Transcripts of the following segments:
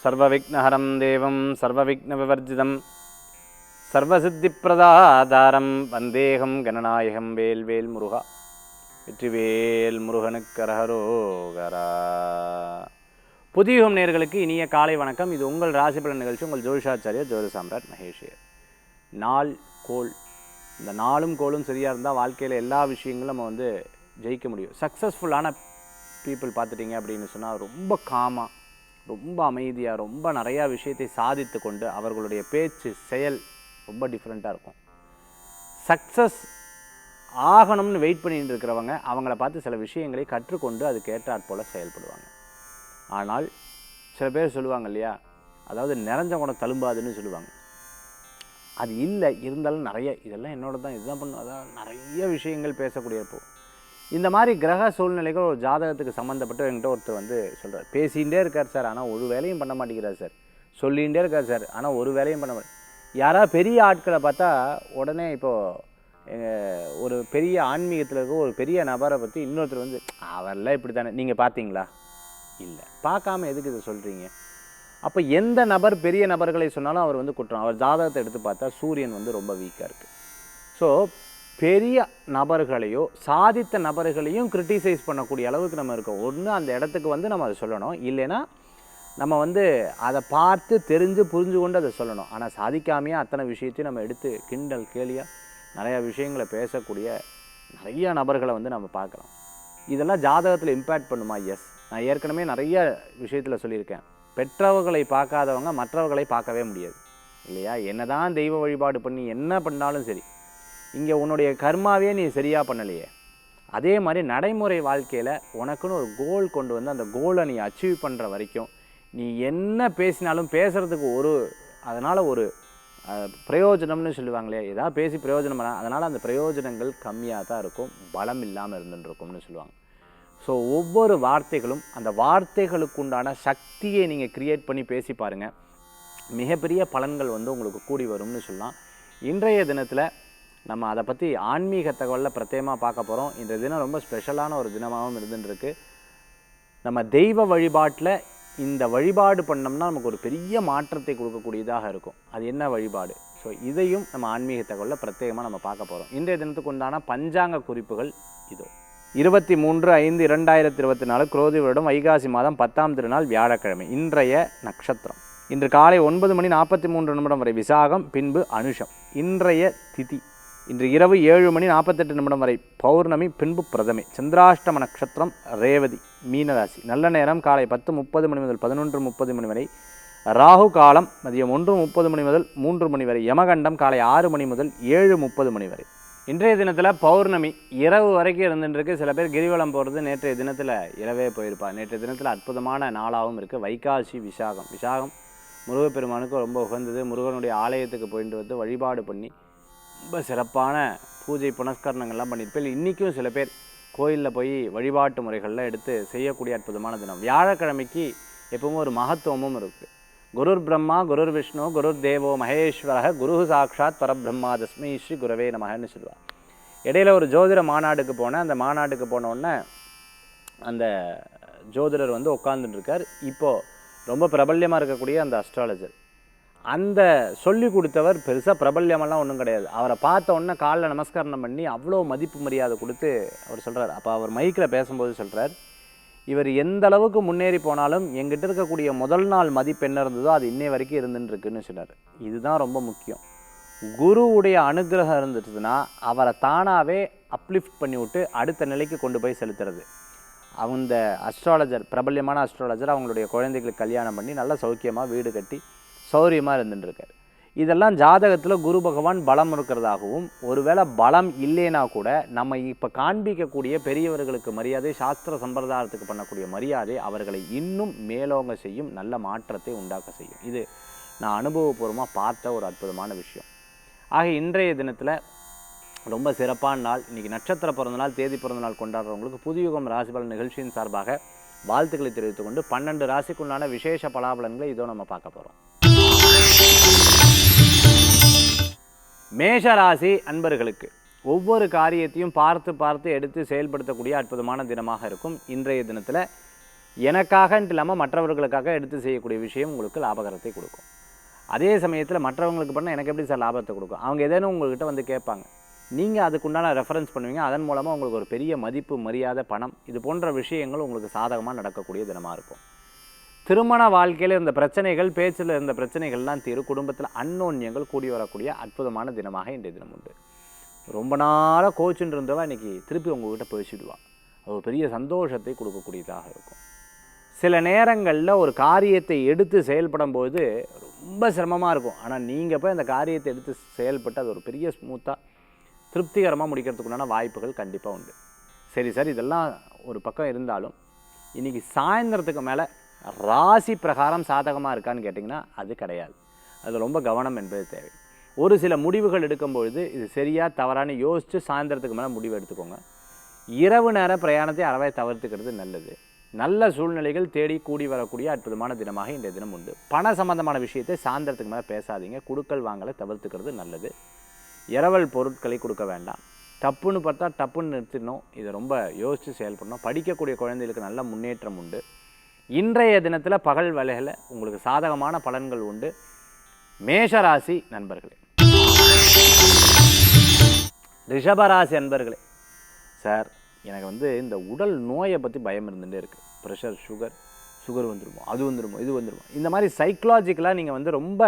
சர்வவிக்னஹரம் தேவம் சர்வவிக்னவிவர்ஜிதம் சர்வசித்திப்பிரதாதாரம் வந்தேகம் கணநாயகம் வேல்வேல் முருகா. வெற்றிவேல் முருகனுக்கு அரஹரோகரா. புதியுகம் நேயர்களுக்கு இனிய காலை வணக்கம். இது உங்கள் ராசிபலன் நிகழ்ச்சி. உங்கள் ஜோதிஷாச்சாரியர் ஜோதி சாம்ராட் மகேஷியர். நாள் கோள், இந்த நாளும் கோளும் சரியாக இருந்தால் வாழ்க்கையில் எல்லா விஷயங்களும் நம்ம ஜெயிக்க முடியும். சக்ஸஸ்ஃபுல்லான பீப்புள் பார்த்துட்டிங்க அப்படின்னு சொன்னால் ரொம்ப காமாக, ரொம்ப அமைதியாக, ரொம்ப நிறையா விஷயத்தை சாதித்து கொண்டு அவர்களுடைய பேச்சு செயல் ரொம்ப டிஃப்ரெண்ட்டாக இருக்கும். சக்ஸஸ் ஆகணும்னு வெயிட் பண்ணிட்டு இருக்கிறவங்க அவங்கள பார்த்து சில விஷயங்களை கற்றுக்கொண்டு அதுக்கு ஏற்றாற் போல் செயல்படுவாங்க. ஆனால் சில பேர் சொல்லுவாங்க இல்லையா, அதாவது நிறைஞ்ச குணம் தழும்பாதுன்னு சொல்லுவாங்க. அது இல்லை, இருந்தாலும் நிறைய இதெல்லாம் என்னோட தான், இதுதான் பண்ணும், அதான் நிறைய விஷயங்கள் பேசக்கூடியப்போ இந்த மாதிரி கிரக சூழ்நிலைகள் ஒரு ஜாதகத்துக்கு சம்மந்தப்பட்டு என்கிட்ட ஒருத்தர் சொல்கிறார், பேசிகிட்டே இருக்கார் சார், ஆனால் ஒரு வேலையும் பண்ண மாட்டேங்கிறார் சார், சொல்லிகிட்டே இருக்கார் சார், ஆனால் ஒரு வேலையும் பண்ண மாட்டேன். யாராவது பெரிய ஆட்களை பார்த்தா உடனே இப்போது ஒரு பெரிய ஆன்மீகத்தில் இருக்க ஒரு பெரிய நபரை பற்றி இன்னொருத்தர் அவரெல்லாம் இப்படி தானே, நீங்கள் பார்த்தீங்களா? இல்லை, பார்க்காம எதுக்கு இதை சொல்கிறீங்க? அப்போ எந்த நபர் பெரிய நபர்களை சொன்னாலும் அவர் குற்றம். அவர் ஜாதகத்தை எடுத்து பார்த்தா சூரியன் ரொம்ப வீக்காக இருக்குது. ஸோ பெரிய நபர்களையோ சாதித்த நபர்களையும் கிரிட்டிசைஸ் பண்ணக்கூடிய அளவுக்கு நம்ம இருக்கோம். ஒன்று அந்த இடத்துக்கு நம்ம அதை சொல்லணும், இல்லைன்னா நம்ம அதை பார்த்து தெரிஞ்சு புரிஞ்சு கொண்டு அதை சொல்லணும். ஆனால் சாதிக்காமையாக அத்தனை விஷயத்தையும் நம்ம எடுத்து கிண்டல் கேலியாக நிறையா விஷயங்களை பேசக்கூடிய நிறைய நபர்களை நம்ம பார்க்கலாம். இதெல்லாம் ஜாதகத்தில் இம்பேக்ட் பண்ணுமா? எஸ். நான் ஏற்கனவே நிறைய விஷயத்தில் சொல்லியிருக்கேன், பெற்றவர்களை பார்க்காதவங்க மற்றவர்களை பார்க்கவே முடியாது இல்லையா? என்ன தான் தெய்வ வழிபாடு பண்ணி என்ன பண்ணாலும் சரி, இங்கே உன்னுடைய கர்மாவே நீ சரியாக பண்ணலையே. அதே மாதிரி நடைமுறை வாழ்க்கையில் உனக்குன்னு ஒரு கோல் கொண்டு அந்த கோலை நீ அச்சீவ் பண்ணுற வரைக்கும் நீ என்ன பேசினாலும் பேசுகிறதுக்கு அதனால் ஒரு பிரயோஜனம்னு சொல்லுவாங்களே, ஏதாவது பேசி பிரயோஜனம் பண்ண, அதனால் அந்த பிரயோஜனங்கள் கம்மியாக தான் இருக்கும், பலம் இல்லாமல் இருந்துருக்கும்னு சொல்லுவாங்க. ஸோ ஒவ்வொரு வார்த்தைகளும் அந்த வார்த்தைகளுக்கு உண்டான சக்தியை நீங்கள் க்ரியேட் பண்ணி பேசி பாருங்கள், மிகப்பெரிய பலன்கள் உங்களுக்கு கூடி வரும்னு சொல்லலாம். இன்றைய தினத்தில் நம்ம அதை பற்றி ஆன்மீக தகவலில் பிரத்யேகமாக பார்க்க போகிறோம். இன்றைய தினம் ரொம்ப ஸ்பெஷலான ஒரு தினமாகவும் இருந்துருக்கு. நம்ம தெய்வ வழிபாட்டில் இந்த வழிபாடு பண்ணோம்னா நமக்கு ஒரு பெரிய மாற்றத்தை கொடுக்கக்கூடியதாக இருக்கும். அது என்ன வழிபாடு? ஸோ இதையும் நம்ம ஆன்மீக தகவலில் பிரத்யேகமாக நம்ம பார்க்க போகிறோம். இன்றைய தினத்துக்கு உண்டான பஞ்சாங்க குறிப்புகள் இதோ. 23/5/2024 குரோதி வருடம் வைகாசி மாதம் 10ஆம் திருநாள் வியாழக்கிழமை. இன்றைய நட்சத்திரம் இன்று காலை 9:43 வரை விசாகம், பின்பு அனுஷம். இன்றைய திதி இன்று இரவு 7:48 வரை பௌர்ணமி, பின்பு பிரதமை. சந்திராஷ்டம நட்சத்திரம் ரேவதி, மீனராசி. நல்ல நேரம் காலை 10:30 முதல் 11:30 வரை. ராகு காலம் மதியம் 1:30 முதல் 3 வரை. யமகண்டம் காலை 6 முதல் 7:30 வரை. இன்றைய தினத்தில் பௌர்ணமி இரவு வரைக்கும் இருந்துருக்கு. சில பேர் கிரிவலம் போகிறது நேற்றைய தினத்தில் இரவே போயிருப்பார். நேற்றைய தினத்தில் அற்புதமான நாளாகவும் இருக்குது. வைகாசி விசாகம். விசாகம் முருகப்பெருமானுக்கு ரொம்ப உகந்தது. முருகனுடைய ஆலயத்துக்கு போயிட்டு வழிபாடு பண்ணி ரொம்ப சிறப்பான பூஜை புனஸ்கரணங்கள்லாம் பண்ணியிருப்பேன். இன்றைக்கும் சில பேர் கோயிலில் போய் வழிபாட்டு முறைகளில் எடுத்து செய்யக்கூடிய அற்புதமான தினம். வியாழக்கிழமைக்கு எப்பவும் ஒரு மகத்துவமும் இருக்குது. குருர் பிரம்மா குருர் விஷ்ணு குருர் தேவோ மகேஸ்வரக குரு சாட்சாத் பரபிரம்மா தஸ்மை ஸ்ரீ குரவே நமகன்னு சொல்லுவாள். இடையில ஒரு ஜோதிட மாநாடுக்கு போனேன். அந்த மாநாட்டுக்கு போனோடனே அந்த ஜோதிடர் உட்காந்துட்டு இருக்கார். இப்போது ரொம்ப பிரபல்யமாக இருக்கக்கூடிய அந்த அஸ்ட்ராலஜர், அந்த சொல்லி கொடுத்தவர் பெருசாக பிரபல்யமெல்லாம் ஒன்றும் கிடையாது. அவரை பார்த்த உடனே காலில் நமஸ்காரம் பண்ணி அவ்வளோ மதிப்பு மரியாதை கொடுத்து அவர் சொல்கிறார். அப்போ அவர் மைக்கில் பேசும்போது சொல்கிறார், இவர் எந்த அளவுக்கு முன்னேறி போனாலும் எங்கிட்ட இருக்கக்கூடிய முதல் நாள் மதிப்பு என்ன இருந்ததோ அது இன்னை வரைக்கும் இருந்துருக்குன்னு சொன்னார். இதுதான் ரொம்ப முக்கியம். குருவுடைய அனுகிரகம் இருந்துச்சுன்னா அவரை தானாகவே அப்லிஃப்ட் பண்ணி விட்டு அடுத்த நிலைக்கு கொண்டு போய் செலுத்துறது. அந்த அஸ்ட்ராலஜர், பிரபல்யமான அஸ்ட்ராலஜர், அவங்களுடைய குழந்தைகளுக்கு கல்யாணம் பண்ணி நல்ல சௌக்கியமாக வீடு கட்டி சௌரியமாக இருந்துட்டுருக்கார். இதெல்லாம் ஜாதகத்தில் குரு பகவான் பலம் இருக்கிறதாகவும், ஒருவேளை பலம் இல்லைனா கூட நம்ம இப்போ காண்பிக்கக்கூடிய பெரியவர்களுக்கு மரியாதை, சாஸ்திர சம்பிரதாயத்துக்கு பண்ணக்கூடிய மரியாதை அவர்களை இன்னும் மேலோங்க செய்யும், நல்ல மாற்றத்தை உண்டாக்க செய்யும். இது நான் அனுபவபூர்வமாக பார்த்த ஒரு அற்புதமான விஷயம். ஆக இன்றைய தினத்தில் ரொம்ப சிறப்பான நாள். இன்றைக்கி நட்சத்திர பிறந்தநாள், தேதி பிறந்தநாள் கொண்டாடுறவங்களுக்கு புதியுகம் ராசிபலன் நிகழ்ச்சியின் சார்பாக வாழ்த்துக்களை தெரிவித்துக்கொண்டு 12 ராசிக்குண்டான விசேஷ பலாபலன்களை இதோ நம்ம பார்க்க போகிறோம். மேஷராசி அன்பர்களுக்கு ஒவ்வொரு காரியத்தையும் பார்த்து பார்த்து எடுத்து செயல்படுத்தக்கூடிய அற்புதமான தினமாக இருக்கும். இன்றைய தினத்தில் எனக்காகன்ட்டு இல்லாமல் மற்றவர்களுக்காக எடுத்து செய்யக்கூடிய விஷயம் உங்களுக்கு லாபகரத்தை கொடுக்கும். அதே சமயத்தில் மற்றவங்களுக்கு பண்ணால் எனக்கு எப்படி சார் லாபத்தை கொடுக்கும்? அவங்க ஏதேனும் உங்கள்கிட்ட வந்து கேட்பாங்க, நீங்கள் அதுக்குண்டான ரெஃபரன்ஸ் பண்ணுவீங்க. அதன் மூலமாக உங்களுக்கு ஒரு பெரிய மதிப்பு, மரியாதை, பணம் இது போன்ற விஷயங்கள் உங்களுக்கு சாதகமாக நடக்கக்கூடிய தினமாக இருக்கும். திருமண வாழ்க்கையில் இருந்த பிரச்சனைகள், பேச்சில் இருந்த பிரச்சனைகள்லாம் தீரும். குடும்பத்தில் அன்னோன்யங்கள் கூடி வரக்கூடிய அற்புதமான தினமாக இன்றைய தினம் உண்டு. ரொம்ப நாளாக கோச்சுன்னு இருந்தவா இன்றைக்கி திருப்பி உங்கள்கிட்ட பேசிடுவா. அது ஒரு பெரிய சந்தோஷத்தை கொடுக்கக்கூடியதாக இருக்கும். சில நேரங்களில் ஒரு காரியத்தை எடுத்து செயல்படும் போது ரொம்ப சிரமமாக இருக்கும். ஆனால் நீங்கள் போய் அந்த காரியத்தை எடுத்து செயல்பட்டு அது ஒரு பெரிய ஸ்மூத்தாக திருப்திகரமாக முடிக்கிறதுக்குண்டான வாய்ப்புகள் கண்டிப்பாக உண்டு. சரி சார், இதெல்லாம் ஒரு பக்கம் இருந்தாலும் இன்றைக்கி சாயந்தரத்துக்கு மேலே ராசி பிரகாரம் சாதகமாக இருக்கான்னு கேட்டிங்கன்னா அது கிடையாது. அது ரொம்ப கவனம் என்பது தேவை. ஒரு சில முடிவுகள் எடுக்கும்பொழுது இது சரியாக தவறானு யோசித்து சாயந்தரத்துக்கு மேலே முடிவு எடுத்துக்கோங்க. இரவு நேர பிரயாணத்தை அறவே தவிர்த்துக்கிறது நல்லது. நல்ல சூழ்நிலைகள் தேடி கூடி வரக்கூடிய அற்புதமான தினமாக இன்றைய தினம் உண்டு. பண சம்பந்தமான விஷயத்தை சாயந்தரத்துக்கு மேலே பேசாதீங்க. கொடுக்கல் வாங்கலை தவிர்த்துக்கிறது நல்லது. இரவல் பொருட்களை கொடுக்க வேண்டாம். தப்புன்னு பார்த்தா டப்புன்னு நிறுத்திடணும். இதை ரொம்ப யோசித்து செயல்படணும். படிக்கக்கூடிய குழந்தைகளுக்கு நல்ல முன்னேற்றம் உண்டு. இன்றைய தினத்தில் பகல் வேலையில் உங்களுக்கு சாதகமான பலன்கள் உண்டு. மேஷராசி நண்பர்களே, ரிஷபராசி நண்பர்களே, சார் எனக்கு இந்த உடல் நோயை பற்றி பயம் இருந்துகிட்டே இருக்குது. ப்ரெஷர், சுகர் வந்துடுமோ, அது வந்துடுமோ, இது வந்துடுமோ, இந்த மாதிரி சைக்கலாஜிக்கலாக நீங்கள் ரொம்ப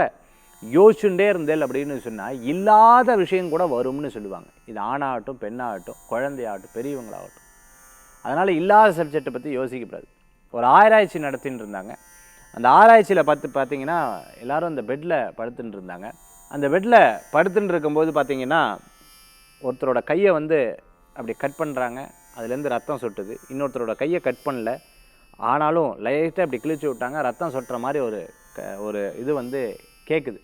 யோசிச்சுட்டே இருந்தேல் அப்படின்னு சொன்னால் இல்லாத விஷயம் கூட வரும்னு சொல்லுவாங்க. இது ஆணாகட்டும், பெண்ணாகட்டும், குழந்தையாகட்டும், பெரியவங்களாகட்டும். அதனால் இல்லாத சப்ஜெக்டை பற்றி யோசிக்கப்படாது. ஒரு ஆராய்ச்சி நடத்தின்னு இருந்தாங்க. அந்த ஆராய்ச்சியில் பார்த்தீங்கன்னா எல்லோரும் அந்த பெட்டில் படுத்துட்டு இருந்தாங்க. அந்த பெட்டில் படுத்துட்டு இருக்கும்போது பார்த்தீங்கன்னா ஒருத்தரோட கையை அப்படி கட் பண்ணுறாங்க. அதுலேருந்து ரத்தம் சொட்டுது. இன்னொருத்தரோட கையை கட் பண்ணல, ஆனாலும் லைட்டாக அப்படி கிழிச்சு விட்டாங்க. ரத்தம் சொட்டுற மாதிரி ஒரு இது கேட்குது.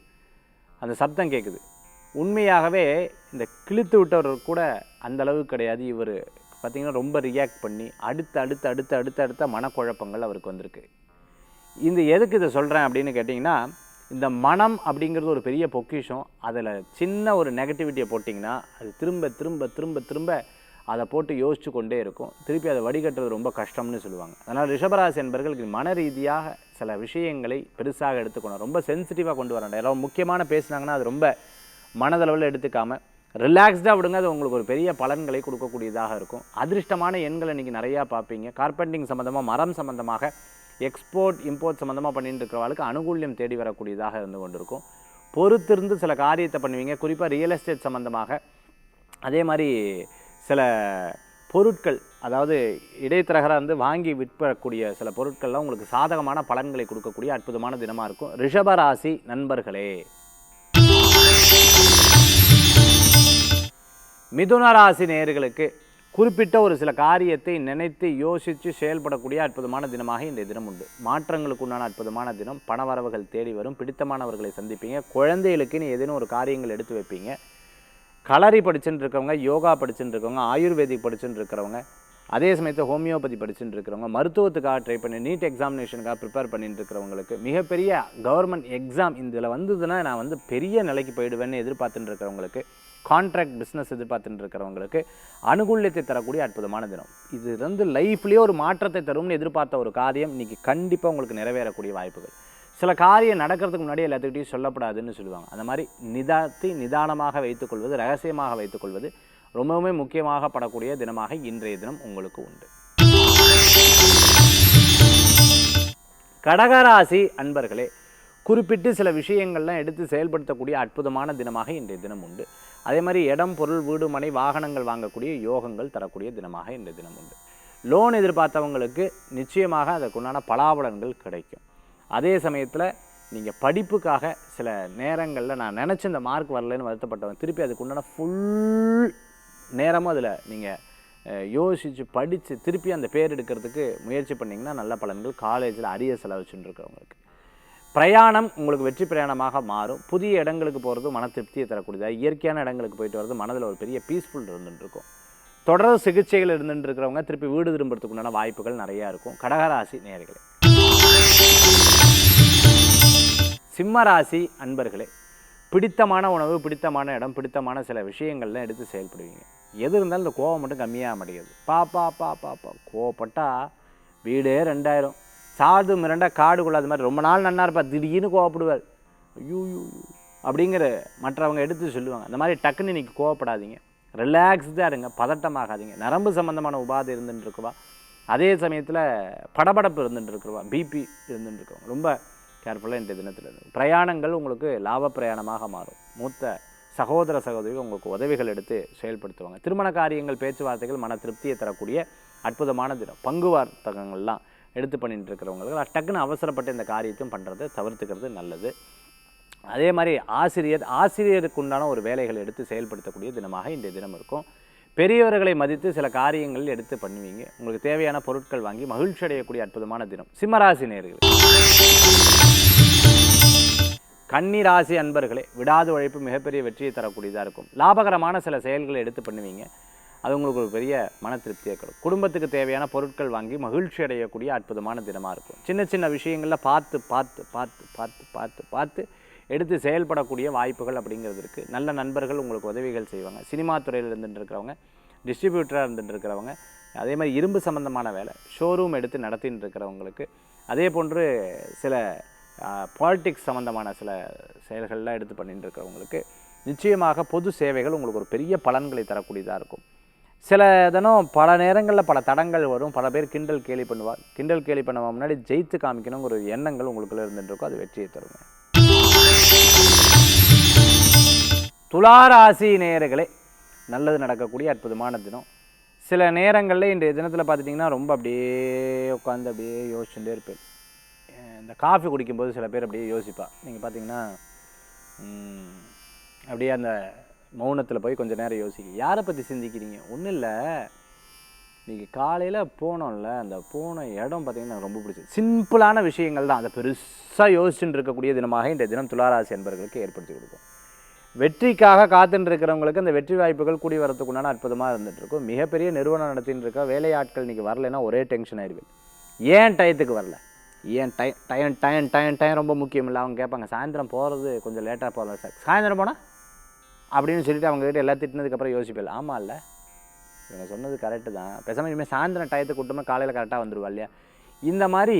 அந்த சப்தம் கேட்குது. உண்மையாகவே இந்த கிழித்து விட்டவர் கூட அந்த அளவுக்கு கிடையாது. இவர் பார்த்திங்கன்னா ரொம்ப ரியாக்ட் பண்ணி அடுத்த மனக்குழப்பங்கள் அவருக்கு வந்திருக்கு. இந்த எதுக்கு இதை சொல்கிறேன் அப்படின்னு கேட்டிங்கன்னா, இந்த மனம் அப்படிங்கிறது ஒரு பெரிய பொக்கிஷம். அதில் சின்ன ஒரு நெகட்டிவிட்டியை போட்டிங்கன்னா அது திரும்ப திரும்ப திரும்ப திரும்ப அதை போட்டு யோசிச்சு கொண்டே இருக்கும். திருப்பி அதை வடிகட்டுறது ரொம்ப கஷ்டம்னு சொல்லுவாங்க. அதனால் ரிஷபராசி என்பர்களுக்கு மன ரீதியாக சில விஷயங்களை பெருசாக எடுத்துக்கணும். ரொம்ப சென்சிட்டிவாக கொண்டு வரணும். யாராவது முக்கியமான பேசுனாங்கன்னா அது ரொம்ப மனதளவில் எடுத்துக்காமல் ரிலாக்ஸ்டாக விடுங்க. அது உங்களுக்கு ஒரு பெரிய பலன்களை கொடுக்கக்கூடியதாக இருக்கும். அதிர்ஷ்டமான எண்களை இன்றைக்கி நிறையா பார்ப்பீங்க. கார்பெண்டிங் சம்மந்தமாக, மரம் சம்மந்தமாக, எக்ஸ்போர்ட் இம்போர்ட் சம்மந்தமாக பண்ணிட்டு இருக்கிறவங்களுக்கு அனுகூல்யம் தேடி வரக்கூடியதாக இருந்து கொண்டிருக்கும். பொறுத்திருந்து சில காரியத்தை பண்ணுவீங்க. குறிப்பாக ரியல் எஸ்டேட் சம்மந்தமாக, அதே மாதிரி சில பொருட்கள், அதாவது இடைத்தரகராக வாங்கி விற்பக்கூடிய சில பொருட்கள்லாம் உங்களுக்கு சாதகமான பலன்களை கொடுக்கக்கூடிய அற்புதமான தினமாக இருக்கும். ரிஷபராசி நண்பர்களே, மிதுன ராசி நேயர்களுக்கு குறிப்பிட்ட ஒரு சில காரியத்தை நினைத்து யோசித்து செயல்படக்கூடிய அற்புதமான தினமாக இந்த தினம் உண்டு. மாற்றங்களுக்கு உண்டான அற்புதமான தினம். பணவரவுகள் தேடி வரும். பிடித்தமானவர்களை சந்திப்பீங்க. குழந்தைகளுக்குன்னு ஏதேனும் ஒரு காரியங்கள் எடுத்து வைப்பீங்க. களரி படிச்சுட்டு இருக்கிறவங்க, யோகா படிச்சுட்டு இருக்கிறவங்க, ஆயுர்வேதிக் படிச்சுட்டு இருக்கிறவங்க, அதே சமயத்தில் ஹோமியோபதி படிச்சுட்டு இருக்கிறவங்க, மருத்துவத்துக்காக ட்ரை பண்ணி நீட் எக்ஸாமினேஷனுக்காக ப்ரிப்பேர் பண்ணிட்டு இருக்கிறவங்களுக்கு, மிகப்பெரிய கவர்மெண்ட் எக்ஸாம் இதில் வந்ததுன்னா நான் பெரிய நிலைக்கு போயிடுவேன்னு எதிர்பார்த்துட்டு இருக்கிறவங்களுக்கு, கான்ட்ராக்ட் பிஸ்னஸ் எதிர்பார்த்துட்டு இருக்கிறவங்களுக்கு அனுகூல்யத்தை தரக்கூடிய அற்புதமான தினம். இது லைஃப்லேயே ஒரு மாற்றத்தை தரும்னு எதிர்பார்த்த ஒரு காரியம் இன்றைக்கி கண்டிப்பாக உங்களுக்கு நிறைவேறக்கூடிய வாய்ப்புகள். சில காரியம் நடக்கிறதுக்கு முன்னாடி எல்லாத்துக்கிட்டையும் சொல்லப்படாதுன்னு சொல்லுவாங்க. அந்த மாதிரி நிதானமாக வைத்துக்கொள்வது, ரகசியமாக வைத்துக்கொள்வது ரொம்பவுமே முக்கியமாக படக்கூடிய தினமாக இன்றைய தினம் உங்களுக்கு உண்டு. கடகராசி அன்பர்களே, குறிப்பிட்டு சில விஷயங்கள்லாம் எடுத்து செயல்படுத்தக்கூடிய அற்புதமான தினமாக இன்றைய தினம் உண்டு. அதே மாதிரி இடம், பொருள், வீடு, மனை, வாகனங்கள் வாங்கக்கூடிய யோகங்கள் தரக்கூடிய தினமாக இன்றைய தினம் உண்டு. லோன் எதிர்பார்த்தவங்களுக்கு நிச்சயமாக அதற்குண்டான பலாபலன்கள் கிடைக்கும். அதே சமயத்தில் நீங்கள் படிப்புக்காக சில நேரங்களில் நான் நினச்சி இந்த மார்க் வரலன்னு வருத்தப்பட்டவன் திருப்பி அதுக்குண்டான ஃபுல் நேரமும் அதில் நீங்கள் யோசித்து படித்து திருப்பி அந்த பேர் எடுக்கிறதுக்கு முயற்சி பண்ணிங்கன்னா நல்ல பலன்கள். காலேஜில் அரிய செலவுச்சுன்னு இருக்கிறவங்களுக்கு பிரயாணம் உங்களுக்கு வெற்றி பிரயாணமாக மாறும். புதிய இடங்களுக்கு போகிறது மன திருப்தியை தரக்கூடியதாக, இயற்கையான இடங்களுக்கு போயிட்டு வர்றது மனதில் ஒரு பெரிய பீஸ்ஃபுல் இருந்துகிட்ருக்கும். தொடர் சிகிச்சைகள் இருந்துட்டு இருக்கிறவங்க திருப்பி வீடு திரும்புறதுக்குண்டான வாய்ப்புகள் நிறையா இருக்கும். கடகராசி நேயர்களே, சிம்மராசி அன்பர்களே, பிடித்தமான உணவு, பிடித்தமான இடம், பிடித்தமான சில விஷயங்கள்லாம் எடுத்து செயல்படுவீங்க. எது இருந்தாலும் இந்த கோவம் மட்டும் கம்மியாக மாட்டேங்குது. பாப்பா கோவப்பட்டால் வீடே 2000 சாது மிரண்டா காடு கொள்ளாத மாதிரி ரொம்ப நாள் நன்னா இருப்பார், திடீர்னு கோவப்படுவார். ஐயோ அப்படிங்கிற மற்றவங்க எடுத்து சொல்லுவாங்க. அந்த மாதிரி டக்குன்னு இன்றைக்கி கோவப்படாதீங்க, ரிலாக்ஸ்டாக இருங்க, பதட்டமாகாதீங்க. நரம்பு சம்மந்தமான உபாதை இருந்துட்டு இருக்குவா, அதே சமயத்தில் படபடப்பு இருந்துட்டு இருக்குவா, பிபி இருந்துட்டு இருக்கவங்க ரொம்ப கேர்ஃபுல்லாக இன்றைய தினத்தில் இருந்து. பிரயாணங்கள் உங்களுக்கு லாப பிரயாணமாக மாறும். மூத்த சகோதர சகோதரிகள் உங்களுக்கு உதவிகள் எடுத்து செயல்படுத்துவாங்க. திருமண காரியங்கள் பேச்சுவார்த்தைகள் மன திருப்தியை தரக்கூடிய அற்புதமான தினம். பங்கு வார்த்தகங்கள்லாம் எடுத்து பண்ணிட்டு இருக்கிறவங்களுக்கு டக்குன்னு அவசரப்பட்டு இந்த காரியத்தையும் பண்ணுறதை தவிர்த்துக்கிறது நல்லது. அதே மாதிரி ஆசிரியருக்கு உண்டான ஒரு வேலைகளை எடுத்து செயல்படுத்தக்கூடிய தினமாக இன்றைய தினம் இருக்கும். பெரியவர்களை மதித்து சில காரியங்கள் எடுத்து பண்ணுவீங்க. உங்களுக்கு தேவையான பொருட்கள் வாங்கி மகிழ்ச்சி அடையக்கூடிய அற்புதமான தினம். சிம்மராசி நேயர்களே, கன்னி ராசி அன்பர்களே, விடாது உழைப்பு மிகப்பெரிய வெற்றியை தரக்கூடியதாக இருக்கும். லாபகரமான சில செயல்களை எடுத்து பண்ணுவீங்க. அது உங்களுக்கு ஒரு பெரிய மன திருப்தியை கொடுக்கும். குடும்பத்துக்கு தேவையான பொருட்கள் வாங்கி மகிழ்ச்சி அடையக்கூடிய அற்புதமான தினமாக இருக்கும். சின்ன சின்ன விஷயங்களில் பார்த்து பார்த்து பார்த்து பார்த்து பார்த்து பார்த்து எடுத்து செயல்படக்கூடிய வாய்ப்புகள் அப்படிங்கிறது இருக்குது. நல்ல நண்பர்கள் உங்களுக்கு உதவிகள் செய்வாங்க. சினிமா துறையில் இருந்துட்டு இருக்கிறவங்க, டிஸ்ட்ரிபியூட்டராக இருந்துட்டு இருக்கிறவங்க, அதே மாதிரி இரும்பு சம்மந்தமான வேலை ஷோரூம் எடுத்து நடத்தின்னு இருக்கிறவங்களுக்கு, அதே போன்று சில பாலிட்டிக்ஸ் சம்மந்தமான சில செயல்கள்லாம் எடுத்து பண்ணிட்டு இருக்கிறவங்களுக்கு நிச்சயமாக பொது சேவைகள் உங்களுக்கு ஒரு பெரிய பலன்களை தரக்கூடியதாக இருக்கும். சில தினம் பல நேரங்களில் பல தடங்கள் வரும். பல பேர் கிண்டல் கேலி பண்ணுவார். கிண்டல் கேலி பண்ண முன்னாடி ஜெயித்து காமிக்கணுங்கிற ஒரு எண்ணங்கள் உங்களுக்குள்ளே இருந்துட்டு இருக்கும். அது வெற்றியை தருங்க. துளாராசி நேயர்களே, நல்லது நடக்கக்கூடிய அற்புதமான தினம். சில நேரங்களில் இன்றைய தினத்தில் பார்த்துட்டிங்கன்னா ரொம்ப அப்படியே உட்காந்து அப்படியே யோசிச்சுட்டே இருப்பேன். இந்த காஃபி குடிக்கும்போது சில பேர் அப்படியே யோசிப்பா. நீங்கள் பார்த்தீங்கன்னா அப்படியே அந்த மௌனத்தில் போய் கொஞ்சம் நேரம் யோசிக்க. யாரை பற்றி சிந்திக்கிறீங்க? ஒன்றும் இல்லை, நீங்கள் காலையில் போனோம்ல, அந்த போன இடம் பார்த்திங்கன்னா எனக்கு ரொம்ப பிடிச்சது. சிம்பிளான விஷயங்கள் தான், அதை பெருசாக யோசிச்சுட்டு இருக்கக்கூடிய தினமாக இன்றைய தினம் துளாராசி என்பவர்களுக்கு ஏற்படுத்தி கொடுக்கும். வெற்றிக்காக காத்துட்டு இருக்கிறவங்களுக்கு அந்த வெற்றி வாய்ப்புகள் கூடி வரத்துக்குண்டான அற்புதமாக இருந்துகிட்ருக்கும். மிகப்பெரிய நிறுவனம் நடத்தின்னு இருக்க வேலையாட்கள் இன்றைக்கி வரலைன்னா ஒரே டென்ஷன் ஆயிடுவேன். ஏன் டயத்துக்கு வரல, ஏன் டைம் ரொம்ப முக்கியம் இல்லை. அவங்க கேட்பாங்க, சாயந்தரம் போகிறது கொஞ்சம் லேட்டாக போகலாம் சார், சாயந்தரம் போனால் அப்படின்னு சொல்லிட்டு அவங்ககிட்ட எல்லாம் திட்டினதுக்கப்புறம் யோசிப்பேன். ஆமாம் இல்லை, இவங்க சொன்னது கரெக்டு தான், பேசாமல் இனிமேல் சாயந்தரம் டயத்தை கூட்டமாக காலையில் கரெக்டாக வந்துடுவா இல்லையா. இந்த மாதிரி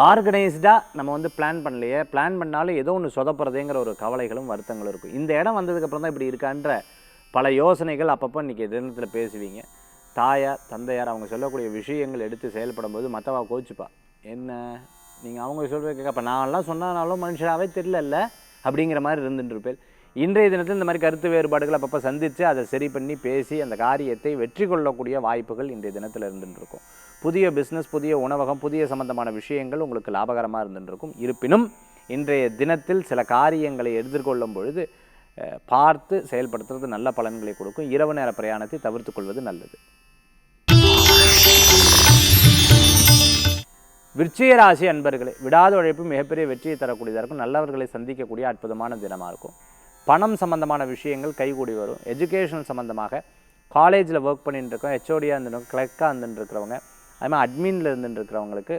ஆர்கனைஸ்டாக நம்ம வந்து பிளான் பண்ணலையே, பிளான் பண்ணாலும் ஏதோ ஒன்று சொதப்புறதேங்கிற ஒரு கவலைகளும் வருத்தங்களும் இருக்கும். இந்த இடம் வந்ததுக்கப்புறம் தான் இப்படி இருக்கான்ற பல யோசனைகள் அப்பப்போ இன்றைக்கி தினத்தில் பேசுவீங்க. தாயார் தந்தையார் அவங்க சொல்லக்கூடிய விஷயங்கள் எடுத்து செயல்படும் போது மற்றவா கோச்சிப்பா. என்ன நீங்கள் அவங்க சொல்கிற கேட்கப்ப நான்லாம் சொன்னாலும் மனுஷனாகவே தெரியல அப்படிங்கிற மாதிரி இருந்துட்டுருப்பேன். இன்றைய தினத்தில் இந்த மாதிரி கருத்து வேறுபாடுகள் அப்பப்போ சந்தித்து அதை சரி பண்ணி பேசி அந்த காரியத்தை வெற்றி கொள்ளக்கூடிய வாய்ப்புகள் இன்றைய தினத்தில் இருந்துட்டுருக்கும். புதிய பிஸ்னஸ், புதிய உணவகம், புதிய சம்பந்தமான விஷயங்கள் உங்களுக்கு லாபகரமாக இருந்துட்டுருக்கும். இருப்பினும் இன்றைய தினத்தில் சில காரியங்களை எதிர்கொள்ளும் பொழுது பார்த்து செயல்படுத்துறது நல்ல பலன்களை கொடுக்கும். இரவு நேர பிரயாணத்தை தவிர்த்து கொள்வது நல்லது. விருச்சிக ராசி அன்பர்களே, விடாத உழைப்பு மிகப்பெரிய வெற்றியை தரக்கூடியதாக இருக்கும். நல்லவர்களை சந்திக்கக்கூடிய அற்புதமான தினமாக இருக்கும். பணம் சம்பந்தமான விஷயங்கள் கைகூடி வரும். எஜுகேஷன் சம்பந்தமாக காலேஜில் ஒர்க் பண்ணிட்டு இருக்கோம், ஹெச்ஓடியாக இருந்துட்டு கிளர்க்காக இருந்துட்டு இருக்கிறவங்க, அது மாதிரி அட்மினில் இருந்துட்டு இருக்கிறவங்களுக்கு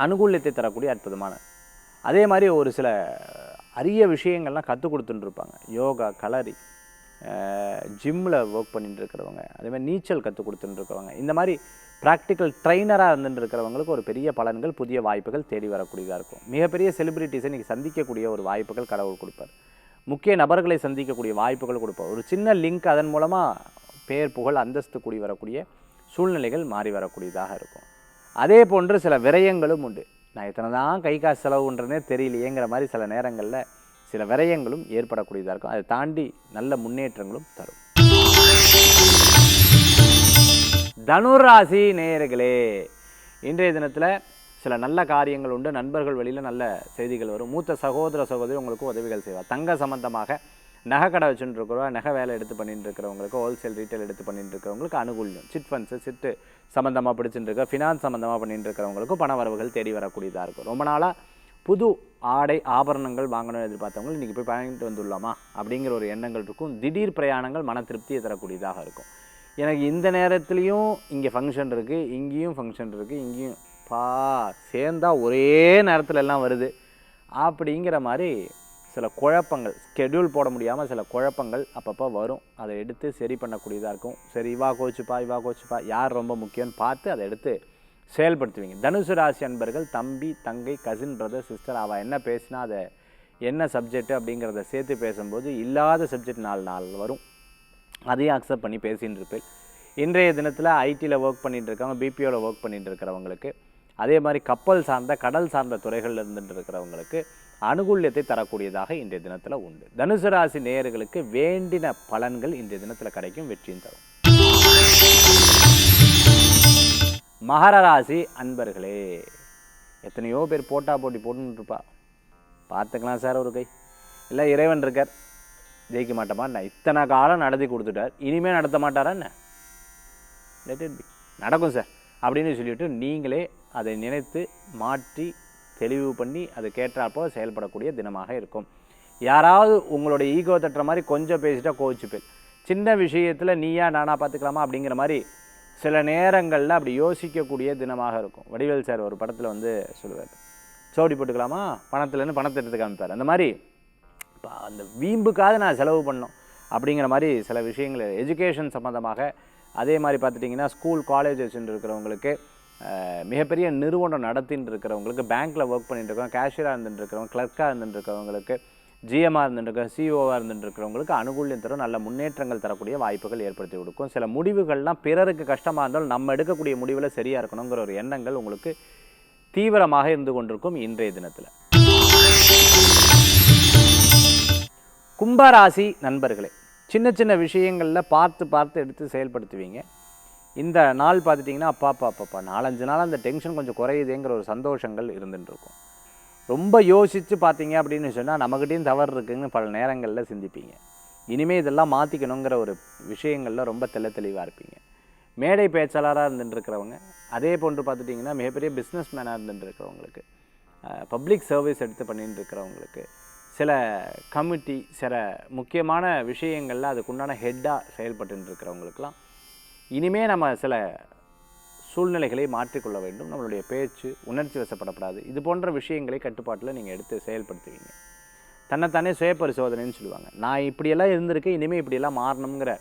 அனுகூலியத்தை தரக்கூடிய அற்புதமான. அதே மாதிரி ஒரு சில அரிய விஷயங்கள்லாம் கற்றுக் கொடுத்துட்டுருப்பாங்க. யோகா, கலரி, ஜிம்மில் ஒர்க் பண்ணிட்டு இருக்கிறவங்க, அதேமாதிரி நீச்சல் கற்றுக் கொடுத்துட்டுருக்கவங்க, இந்த மாதிரி ப்ராக்டிக்கல் ட்ரைனராக இருந்துட்டு இருக்கிறவங்களுக்கு ஒரு பெரிய பலன்கள், புதிய வாய்ப்புகள் தேடி வரக்கூடியதாக இருக்கும். மிகப்பெரிய செலிபிரிட்டிஸை இன்றைக்கி சந்திக்கக்கூடிய ஒரு வாய்ப்புகள் கடவுள் கொடுப்பார். முக்கிய நபர்களை சந்திக்கக்கூடிய வாய்ப்புகள் கொடுப்பார். ஒரு சின்ன லிங்க், அதன் மூலமாக பேர் புகழ் அந்தஸ்து கூடி வரக்கூடிய சூழ்நிலைகள் மாறி வரக்கூடியதாக இருக்கும். அதே போன்று சில விரயங்களும் உண்டு. நான் எத்தனை தான் கை காசு செலவுன்றனே தெரியலையேங்கிற மாதிரி சில நேரங்களில் சில விரயங்களும் ஏற்படக்கூடியதாக இருக்கும். அதை தாண்டி நல்ல முன்னேற்றங்களும் தரும். தனுராசி நேயர்களே, இன்றைய தினத்தில் சில நல்ல காரியங்கள் உண்டு. நண்பர்கள் வழியில் நல்ல செய்திகள் வரும். மூத்த சகோதர சகோதரி உங்களுக்கு உதவிகள் செய்வார். தங்க சம்பந்தமாக நகை கடை வச்சுட்டு இருக்கிறவங்க, நகை வேலை எடுத்து பண்ணிட்டு இருக்கிறவங்களுக்கு, ஹோல்சேல் ரீட்டைல் எடுத்து பண்ணிட்டு இருக்கிறவங்களுக்கு அனுகூல்யம். சிட் ஃபண்ட்ஸு, சிட்டு சம்மந்தமாக பிடிச்சிட்டு இருக்க, ஃபினான்ஸ் சம்மந்தமாக பண்ணிட்டு இருக்கிறவங்களுக்கும் பண வரவுகள் தேடி வரக்கூடியதாக இருக்கும். ரொம்ப நாளாக புது ஆடை ஆபரணங்கள் வாங்கணும்னு எதிர்பார்த்தவங்க இன்றைக்கி போய் வாங்கிட்டு வந்துடலாமா அப்படிங்கிற ஒரு எண்ணங்கள் இருக்கும். திடீர் பிரயாணங்கள் மன திருப்தியை தரக்கூடியதாக இருக்கும். எனக்கு இந்த நேரத்துலையும் இங்கே ஃபங்க்ஷன் இருக்குது, இங்கேயும் ஃபங்க்ஷன் இருக்குது, இங்கேயும் சேர்ந்தா ஒரே நேரத்தில் எல்லாம் வருது அப்படிங்கிற மாதிரி சில குழப்பங்கள், ஸ்கெடியூல் போட முடியாமல் சில குழப்பங்கள் அப்பப்போ வரும். அதை எடுத்து சரி பண்ணக்கூடியதாக இருக்கும். சரி, இவா கோச்சுப்பா யார் ரொம்ப முக்கியம்னு பார்த்து அதை எடுத்து செயல்படுத்துவீங்க. தனுசு ராசி அன்பர்கள் தம்பி, தங்கை, கசின், பிரதர், சிஸ்டர் அவள் என்ன பேசினா அதை என்ன சப்ஜெக்ட் அப்படிங்கிறத சேர்த்து பேசும்போது இல்லாத சப்ஜெக்ட் 4 வரும். அதையும் அக்செப்ட் பண்ணி பேசின்னு இருப்பேன். இன்றைய தினத்தில் ஐடியில் ஒர்க் பண்ணிட்டு இருக்கவங்க, பிபிஓவில் ஒர்க் பண்ணிட்டு இருக்கிறவங்களுக்கு, அதே மாதிரி கப்பல் சார்ந்த கடல் சார்ந்த துறைகளில் இருந்துட்டு இருக்கிறவங்களுக்கு அனுகூல்யத்தை தரக்கூடியதாக இன்றைய தினத்தில் உண்டு. தனுசு ராசி நேயர்களுக்கு வேண்டின பலன்கள் இன்றைய தினத்தில் கிடைக்கும், வெற்றியும் தரும். மகர ராசி அன்பர்களே, எத்தனையோ பேர் போட்டி போட்டுருப்பா. பார்த்துக்கலாம் சார் ஒரு கை, இல்லை இறைவன் இருக்கார் ஜெயிக்க மாட்டோமா என்ன, இத்தனை காலம் நடத்தி கொடுத்துட்டார், இனிமேல் நடத்த மாட்டாரா என்ன, லெட் இட் பி, நடக்கும் சார் அப்படின்னு சொல்லிவிட்டு நீங்களே அதை நினைத்து மாற்றி தெளிவு பண்ணி அது கேட்டாப்போ செயல்படக்கூடிய தினமாக இருக்கும். யாராவது உங்களுடைய ஈகோ தட்டுற மாதிரி கொஞ்சம் பேசிட்டா கோவிச்சுப்பேன், சின்ன விஷயத்தில் நீயா நானா பார்த்துக்கலாமா அப்படிங்கிற மாதிரி சில நேரங்களில் அப்படி யோசிக்கக்கூடிய தினமாக இருக்கும். வடிவேல் சார் ஒரு படத்தில் வந்து சொல்லுவார், சோடி போட்டுக்கலாமா பணத்துலேருந்து பணத்தை எடுத்து காமிப்பார். அந்த மாதிரி அந்த வீம்புக்காக நான் செலவு பண்ணோம் அப்படிங்கிற மாதிரி சில விஷயங்கள் எஜுகேஷன் சம்மந்தமாக. அதே மாதிரி பார்த்துட்டிங்கன்னா ஸ்கூல் காலேஜ் வச்சுட்டு இருக்கிறவங்களுக்கு, மிகப்பெரிய நிறுவனம் நடத்தின்னு இருக்கிறவங்களுக்கு, பேங்க்கில் ஒர்க் பண்ணிட்டு இருக்கிறவங்க, கேஷியராக இருந்துட்டு இருக்கிறவங்க, கிளர்க்காக இருந்துட்டு இருக்கிறவங்களுக்கு, ஜிஎம்ஆர் இருந்துட்டு சிஓவாக இருந்துட்டு இருக்கிறவங்களுக்கு அனுகூல்யம் தரும், நல்ல முன்னேற்றங்கள் தரக்கூடிய வாய்ப்புகள் ஏற்படுத்தி கொடுக்கும். சில முடிவுகள்லாம் பிறருக்கு கஷ்டமாக இருந்தாலும் நம்ம எடுக்கக்கூடிய முடிவில் சரியாக இருக்கணுங்கிற ஒரு எண்ணங்கள் உங்களுக்கு தீவிரமாக இருந்து கொண்டிருக்கும் இன்றைய தினத்தில். கும்பராசி நண்பர்களே, சின்ன சின்ன விஷயங்களில் பார்த்து எடுத்து செயல்படுத்துவீங்க. இந்த நாள் பார்த்துட்டிங்கன்னா அப்பா 4-5 நாள் அந்த டென்ஷன் கொஞ்சம் குறையுதுங்கிற ஒரு சந்தோஷங்கள் இருந்துட்டுருக்கும். ரொம்ப யோசித்து பார்த்தீங்க அப்படின்னு சொன்னால் நம்மகிட்டையும் தவறு இருக்குதுன்னு பல நேரங்களில் சிந்திப்பீங்க. இனிமேல் இதெல்லாம் மாற்றிக்கணுங்கிற ஒரு விஷயங்களில் ரொம்ப தெளிவாக இருப்பீங்க. மேடை பேச்சாளராக இருந்துட்டுருக்கிறவங்க, அதே போன்று பார்த்துட்டிங்கன்னா மிகப்பெரிய பிஸ்னஸ் மேனாக இருந்துட்டுருக்கிறவங்களுக்கு, பப்ளிக் சர்வீஸ் எடுத்து பண்ணிட்டு இருக்கிறவங்களுக்கு, சில கமிட்டி சில முக்கியமான விஷயங்களில் அதுக்குண்டான ஹெட்டாக செயல்பட்டு இருக்கிறவங்களுக்கெல்லாம் இனிமேல் நம்ம சில சூழ்நிலைகளை மாற்றிக்கொள்ள வேண்டும். நம்மளுடைய பேச்சு உணர்ச்சி வசப்படப்படாது. இது போன்ற விஷயங்களை கட்டுப்பாட்டில் நீங்கள் எடுத்து செயல்படுத்துவீங்க. தன்னைத்தானே சுய பரிசோதனைன்னு சொல்லுவாங்க. நான் இப்படியெல்லாம் இருந்திருக்கேன், இனிமேல் இப்படியெல்லாம் மாறணுங்கிற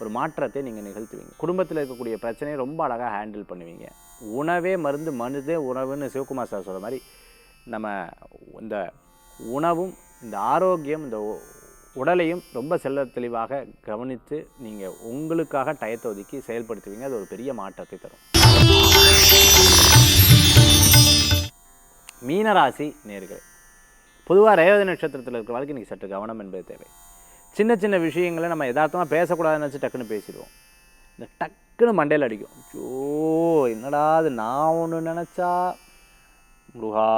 ஒரு மாற்றத்தை நீங்கள் நிகழ்த்துவீங்க. குடும்பத்தில் இருக்கக்கூடிய பிரச்சனையை ரொம்ப அழகாக ஹேண்டில் பண்ணுவீங்க. உணவே மருந்து, மருந்தே உணவுன்னு சிவகுமார் சார் சொல்கிற மாதிரி நம்ம இந்த உணவும் இந்த ஆரோக்கியம் இந்த உடலையும் ரொம்ப தெளிவாக கவனித்து நீங்கள் உங்களுக்காக டயத்தை ஒதுக்கி செயல்படுத்துவீங்க. அது ஒரு பெரிய மாற்றத்தை தரும். மீனராசி நேயர்களே, பொதுவாக ரேவதி நட்சத்திரத்தில் இருக்கிற வாழ்க்கை இன்றைக்கி சற்று கவனம் என்பது தேவை. சின்ன சின்ன விஷயங்களை நம்ம யதார்த்தமாக பேசக்கூடாதுன்னு வச்சு டக்குன்னு பேசிடுவோம். இந்த டக்குன்னு மண்டையில் அடிக்கும், ஐயோ என்னடா அது நான் ஒன்று நினச்சா முருகா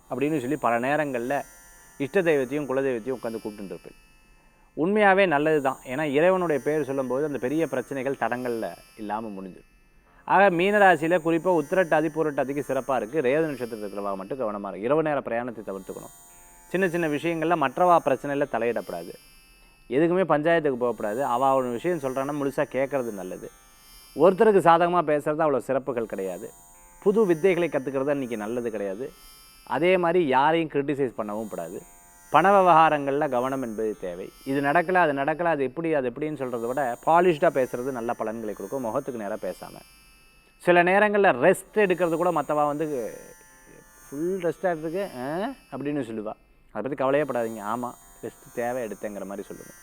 அப்படின்னு சொல்லி பல நேரங்களில் இஷ்ட தெய்வத்தையும் குலதெய்வத்தையும் உட்காந்து கூப்பிட்டுருப்பேன். உண்மையாகவே நல்லது தான். ஏன்னா இறைவனுடைய பேர் சொல்லும்போது அந்த பெரிய பிரச்சனைகள் தடங்களில் இல்லாமல் முடிஞ்சிடும். ஆக மீனராசியில் குறிப்பாக உத்திரட்டாதி பூரட்டாதிக்கு சிறப்பாக இருக்குது. ரேவதி நட்சத்திரத்தில் இருக்கிறவா மட்டும் கவனமாக இருக்குது. இரவு நேர பிரயாணத்தை தவிர்த்துக்கணும். சின்ன சின்ன விஷயங்களில் மற்றவா பிரச்சனையில் தலையிடப்படாது. எதுக்குமே பஞ்சாயத்துக்கு போகக்கூடாது. அவள் ஒரு விஷயம் சொல்கிறான்னா முழுசாக கேட்குறது நல்லது. ஒருத்தருக்கு சாதகமாக பேசுகிறது அவ்வளோ சிறப்புகள் கிடையாது. புது வித்தைகளை கற்றுக்கிறது அன்றைக்கி நல்லது கிடையாது. அதே மாதிரி யாரையும் கிரிட்டிசைஸ் பண்ணவும் கூடாது. பண விவகாரங்களில் கவனம் என்பது தேவை. இது நடக்கலை அது நடக்கலை அது எப்படின்னு சொல்கிறத விட பாலிஷ்டாக பேசுகிறது நல்ல பலன்களை கொடுக்கும். முகத்துக்கு நேராக பேசாமல் சில நேரங்களில் ரெஸ்ட் எடுக்கிறது கூட மற்றவா வந்து ஃபுல் ரெஸ்ட்டாக எடுத்துருக்கு அப்படின்னு சொல்லுவாள். அதை பற்றி கவலையப்படாதீங்க, ஆமாம் ரெஸ்ட் தேவை எடுத்தேங்கிற மாதிரி சொல்லுங்கள்.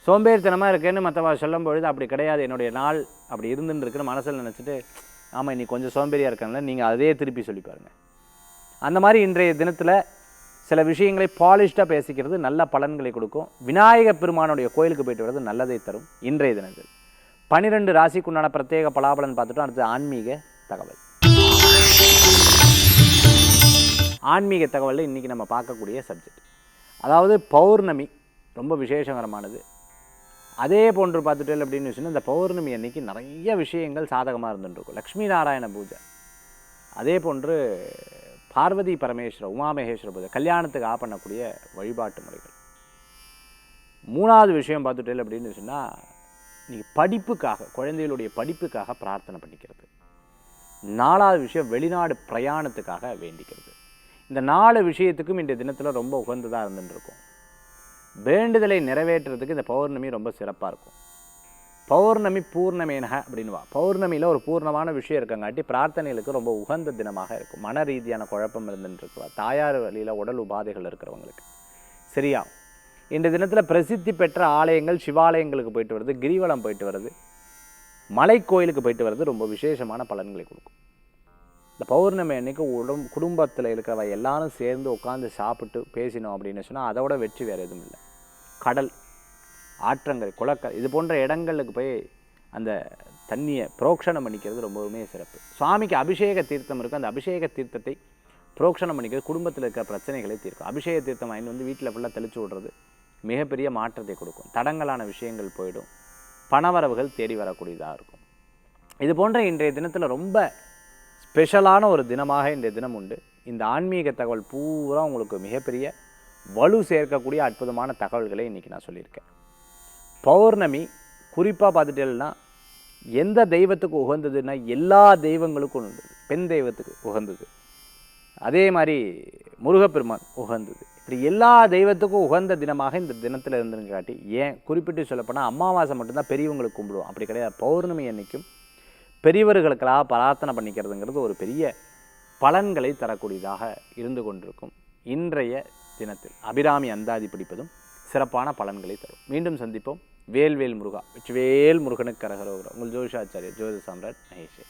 சோம்பேறித்தனமாக இருக்கேன்னு மற்றவா சொல்லும் பொழுது அப்படி கிடையாது, என்னுடைய நாள் அப்படி இருந்துன்னு இருக்குன்னு மனசில் நினச்சிட்டு ஆமாம் இன்னைக்கு கொஞ்சம் சோம்பேறியாக இருக்காங்களே நீங்கள் அதே திருப்பி சொல்லி பாருங்கள். அந்த மாதிரி இன்றைய தினத்தில் சில விஷயங்களை பாலிஷ்டாக பேசிக்கிறது நல்ல பலன்களை கொடுக்கும். விநாயகப் பெருமானுடைய கோயிலுக்கு போயிட்டு வர்றது நல்லதை தரும். இன்றைய தினத்தில் 12 ராசிக்குண்டான பிரத்யேக பலாபலன் பார்த்துட்டோம். அடுத்து ஆன்மீக தகவல். ஆன்மீக தகவலில் இன்றைக்கி நம்ம பார்க்கக்கூடிய சப்ஜெக்ட், அதாவது பௌர்ணமி ரொம்ப விசேஷகரமானது. அதே போன்று பார்த்துட்டு அப்படின்னு சொன்னால் இந்த பௌர்ணமி அன்றைக்கி நிறைய விஷயங்கள் சாதகமாக இருந்துருக்கும். லக்ஷ்மி நாராயண பூஜை, அதே போன்று பார்வதி பரமேஸ்வர உமாமகேஸ்வர பூஜை, கல்யாணத்துக்கு பண்ணக்கூடிய வழிபாட்டு முறைகள். 3வது விஷயம் பார்த்துட்டு அப்படின்னு சொன்னால் நீங்கள் படிப்புக்காக குழந்தைகளுடைய படிப்புக்காக பிரார்த்தனை பண்ணிக்கிறது. 4வது விஷயம் வெளிநாடு பிரயாணத்துக்காக வேண்டிக்கிறது. இந்த 4 விஷயத்துக்கும் இந்த தினத்தில் ரொம்ப உகந்ததாக இருந்துருக்கும். வேண்டுதலை நிறைவேற்றுறதுக்கு இந்த பௌர்ணமி ரொம்ப சிறப்பாக இருக்கும். பௌர்ணமி பூர்ணமேனக அப்படின்வா. பௌர்ணமியில் ஒரு பூர்ணமான விஷயம் இருக்கங்காட்டி பிரார்த்தனைகளுக்கு ரொம்ப உகந்த தினமாக இருக்கும். மன ரீதியான குழப்பம் இருந்துருக்குவா, தாயார் வழியில் உடல் உபாதைகள் இருக்கிறவங்களுக்கு சரியா. இந்த தினத்தில் பிரசித்தி பெற்ற ஆலயங்கள், சிவாலயங்களுக்கு போயிட்டு வருது, கிரிவலம் போயிட்டு வருது, மலை கோயிலுக்கு போயிட்டு வருது ரொம்ப விசேஷமான பலன்களை கொடுக்கும். இந்த பௌர்ணமி அன்னைக்கு குடும்பத்தில் இருக்கிறவ எல்லாரும் சேர்ந்து உட்காந்து சாப்பிட்டு பேசினோம் அப்படின்னு சொன்னால் அதோட வெற்றி வேறு எதுவும் இல்லை. கடல், ஆற்றங்கரை, குளக்கரை இது போன்ற இடங்களுக்கு போய் அந்த தண்ணியை புரோக்ஷணம் பண்ணிக்கிறது ரொம்பவுமே சிறப்பு. சுவாமிக்கு அபிஷேக தீர்த்தம் இருக்குது, அந்த அபிஷேக தீர்த்தத்தை புரோக்ஷணம் பண்ணிக்கிறது குடும்பத்தில் இருக்கிற பிரச்சனைகளை தீர்க்கும். அபிஷேக தீர்த்தம் வாங்கி வந்து வீட்டில் ஃபுல்லாக தெளிச்சு விடுறது மிகப்பெரிய மாற்றத்தை கொடுக்கும். தடங்கலான விஷயங்கள் போயிடும், பணவரவுகள் தேடி வரக்கூடியதாக இருக்கும். இது போன்ற இன்றைய தினத்தில் ரொம்ப ஸ்பெஷலான ஒரு தினமாக இன்றைய தினம் உண்டு. இந்த ஆன்மீக தகவல் பூரா உங்களுக்கு மிகப்பெரிய வலு சேர்க்கக்கூடிய அற்புதமான தகவல்களை இன்றைக்கி நான் சொல்லியிருக்கேன். பௌர்ணமி குறிப்பாக பார்த்துட்டேன்னா எந்த தெய்வத்துக்கு உகந்ததுன்னா எல்லா தெய்வங்களுக்கும் உகந்தது. பெண் தெய்வத்துக்கு உகந்தது, அதே மாதிரி முருகப்பெருமான் உகந்தது. இப்படி எல்லா தெய்வத்துக்கும் உகந்த தினமாக இந்த தினத்தில் இருந்துன்னு காட்டி, ஏன் குறிப்பிட்டு சொல்லப்போனால் அமாவாசை மட்டும்தான் பெரியவங்களுக்கு கும்பிடுவோம், அப்படி கிடையாது. பௌர்ணமி அன்னைக்கும் பெரியவர்களுக்கெல்லாம் பிரார்த்தனை பண்ணிக்கிறதுங்கிறது ஒரு பெரிய பலன்களை தரக்கூடியதாக இருந்து கொண்டிருக்கும். இன்றைய தினத்தில் அபிராமி அந்தாதி பிடிப்பதும் சிறப்பான பலன்களை தரும். மீண்டும் சந்திப்போம். வேல்வேல் முருகா, வெற்றிவேல் முருகனுக்கு கரகரோகரா. உங்கள் ஜோதிஷாச்சாரியர் ஜோதிட சாம்ராட் மகேஷ்.